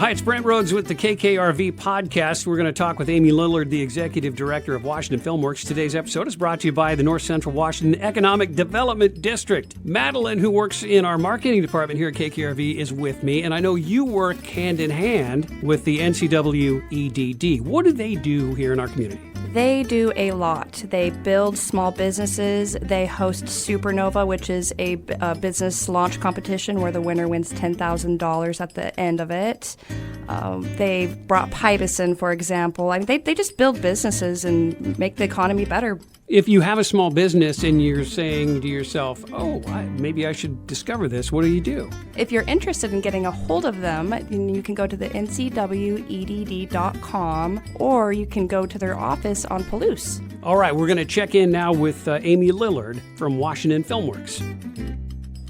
Hi, it's Brent Rhodes with the KKRV Podcast. We're going to talk with Amy Lillard, the Executive Director of Washington FilmWorks. Today's episode is brought to you by the North Central Washington Economic Development District. Madeline, who works in our marketing department here at KKRV, is with me, and I know you work hand in hand with the NCWEDD. What do they do here in our community? They do a lot. They build small businesses. They host Supernova, which is a business launch competition where the winner wins $10,000 at the end of it. They brought Pipison, for example. I mean, they just build businesses and make the economy better. If you have a small business and you're saying to yourself, maybe I should discover this, what do you do? If you're interested in getting a hold of them, you can go to the NCWEDD.com or you can go to their office on Palouse. All right, we're going to check in now with Amy Lillard from Washington FilmWorks.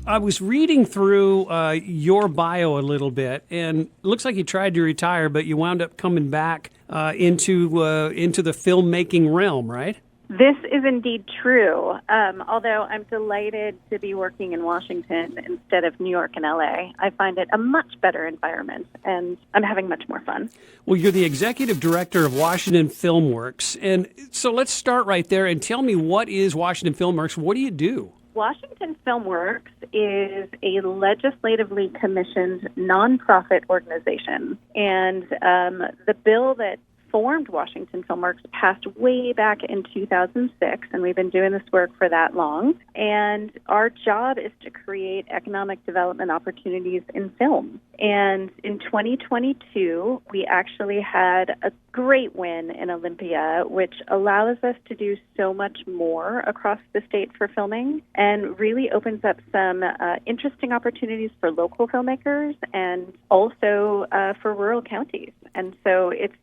I was reading through your bio a little bit, and it looks like you tried to retire, but you wound up coming back into the filmmaking realm, right? This is indeed true, although I'm delighted to be working in Washington instead of New York and LA. I find it a much better environment, and I'm having much more fun. Well, you're the Executive Director of Washington FilmWorks, and so let's start right there and tell me, what is Washington FilmWorks? What do you do? Washington FilmWorks is a legislatively commissioned nonprofit organization, and the bill that formed Washington FilmWorks passed way back in 2006, and we've been doing this work for that long. And our job is to create economic development opportunities in film. And in 2022, we actually had a great win in Olympia, which allows us to do so much more across the state for filming and really opens up some interesting opportunities for local filmmakers and also for rural counties. And so it's,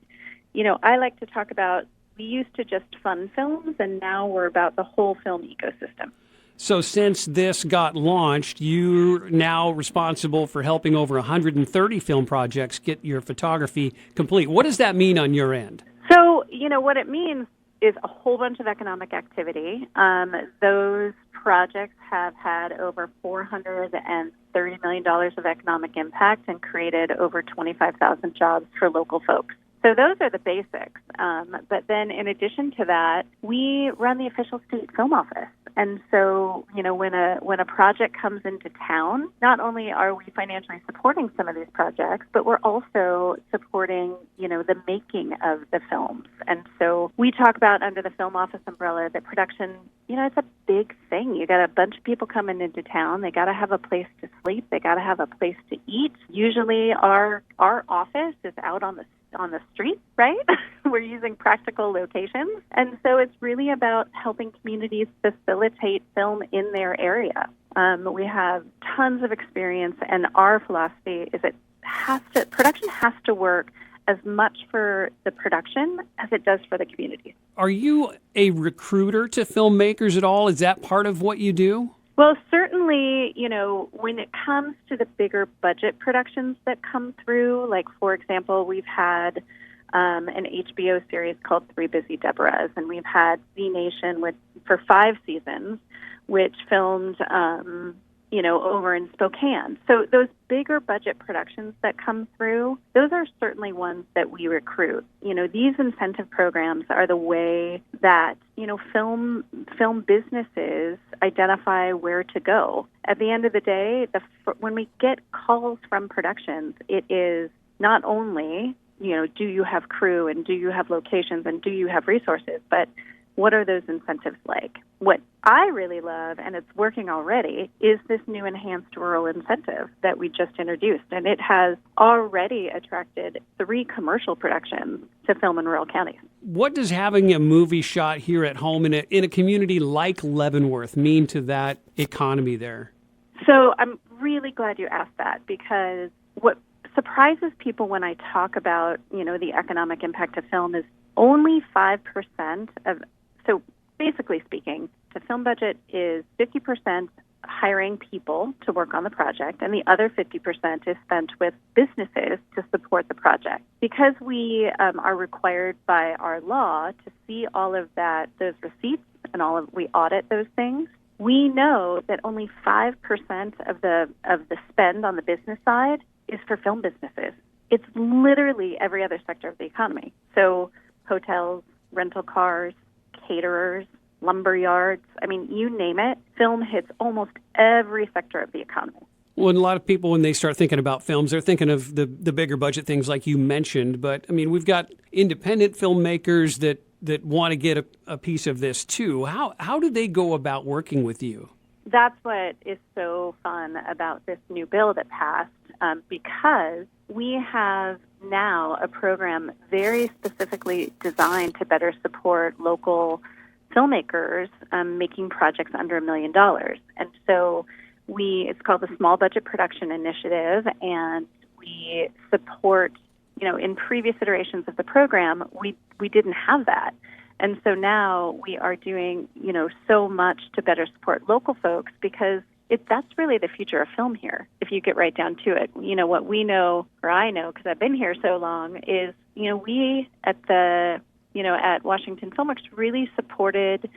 I like to talk about, we used to just fund films, and now we're about the whole film ecosystem. So since this got launched, you're now responsible for helping over 130 film projects get your photography complete. What does that mean on your end? So, what it means is a whole bunch of economic activity. Those projects have had over $430 million of economic impact and created over 25,000 jobs for local folks. So those are the basics. But then in addition to that, we run the official state film office. And so, when a project comes into town, not only are we financially supporting some of these projects, but we're also supporting, the making of the films. And so we talk about under the film office umbrella that production, it's a big thing. You got a bunch of people coming into town. They got to have a place to sleep. They got to have a place to eat. Usually our office is out on the street, right? We're using practical locations. And so it's really about helping communities facilitate film in their area. We have tons of experience, and our philosophy is production has to work as much for the production as it does for the community. Are you a recruiter to filmmakers at all? Is that part of what you do? Well, certainly, when it comes to the bigger budget productions that come through, like, for example, we've had an HBO series called Three Busy Deborahs, and we've had Z Nation for 5 seasons, which filmed, over in Spokane. So those bigger budget productions that come through, those are certainly ones that we recruit. These incentive programs are the way that, film businesses identify where to go. At the end of the day, when we get calls from productions, it is not only, do you have crew and do you have locations and do you have resources, but what are those incentives like? What I really love, and it's working already, is this new enhanced rural incentive that we just introduced. And it has already attracted 3 commercial productions to film in rural counties. What does having a movie shot here at home in a community like Leavenworth mean to that economy there? So I'm really glad you asked that, because what surprises people when I talk about, the economic impact of film is only 5% of, so basically speaking, the film budget is 50% hiring people to work on the project, and the other 50% is spent with businesses to support the project. Because we are required by our law to see all of those receipts, and we audit those things, we know that only 5% of the spend on the business side is for film businesses. it's literally every other sector of the economy. So hotels, rental cars, caterers, lumber yards, I mean, you name it, film hits almost every sector of the economy. Well, and a lot of people, when they start thinking about films, they're thinking of the bigger budget things like you mentioned. But, I mean, we've got independent filmmakers that want to get a piece of this, too. How do they go about working with you? That's what is so fun about this new bill that passed, because we have now a program very specifically designed to better support local filmmakers making projects under $1 million. And so it's called the Small Budget Production Initiative, and we support, in previous iterations of the program, we didn't have that. And so now we are doing, so much to better support local folks, because that's really the future of film here, if you get right down to it. What we know, or I know, because I've been here so long, is, we at Washington Filmworks really supported,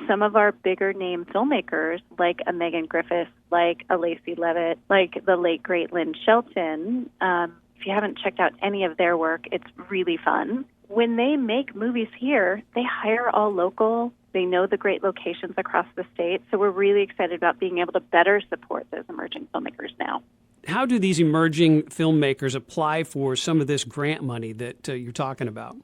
some of our bigger name filmmakers like a Megan Griffiths, like a Lacey Levitt, like the late, great Lynn Shelton. If you haven't checked out any of their work, it's really fun. When they make movies here, they hire all local. They know the great locations across the state. So we're really excited about being able to better support those emerging filmmakers now. How do these emerging filmmakers apply for some of this grant money that you're talking about?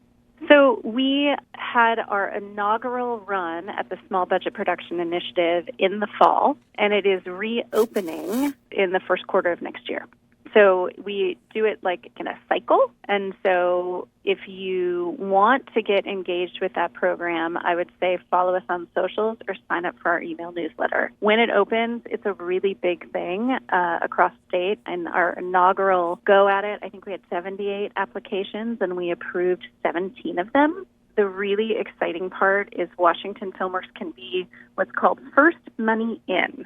So we had our inaugural run at the Small Budget Production Initiative in the fall, and it is reopening in the first quarter of next year. So we do it like in a cycle. And so if you want to get engaged with that program, I would say follow us on socials or sign up for our email newsletter. When it opens, it's a really big thing across state. And our inaugural go at it, I think we had 78 applications and we approved 17 of them. The really exciting part is Washington Filmworks can be what's called first money in.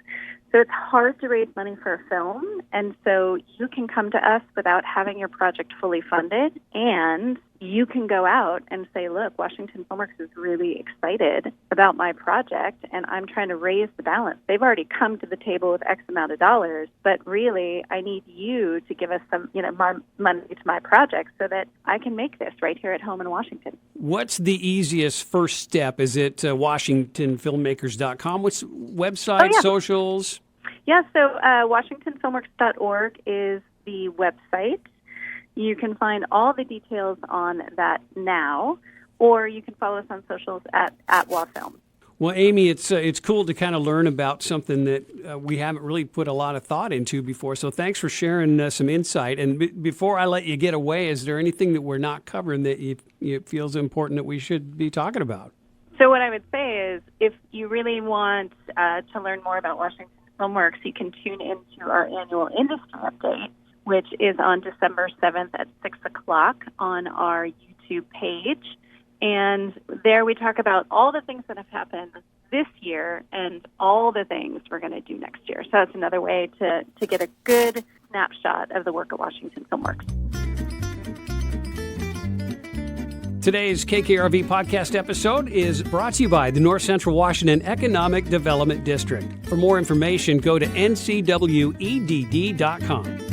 So it's hard to raise money for a film, and so you can come to us without having your project fully funded, and you can go out and say, look, Washington Filmworks is really excited about my project, and I'm trying to raise the balance. They've already come to the table with X amount of dollars, but really I need you to give us some money to my project so that I can make this right here at home in Washington. What's the easiest first step? Is it WashingtonFilmmakers.com? What's website, socials? Yeah, so WashingtonFilmworks.org is the website. You can find all the details on that now, or you can follow us on socials at WaFilm. Well, Amy, it's cool to kind of learn about something that we haven't really put a lot of thought into before. So thanks for sharing some insight. And before I let you get away, is there anything that we're not covering that you feels important that we should be talking about? So what I would say is, if you really want to learn more about Washington Filmworks, you can tune into our annual industry update, which is on December 7th at 6 o'clock on our YouTube page. And there we talk about all the things that have happened this year and all the things we're going to do next year. So that's another way to get a good snapshot of the work at Washington Filmworks. Today's KKRV podcast episode is brought to you by the North Central Washington Economic Development District. For more information, go to NCWEDD.com.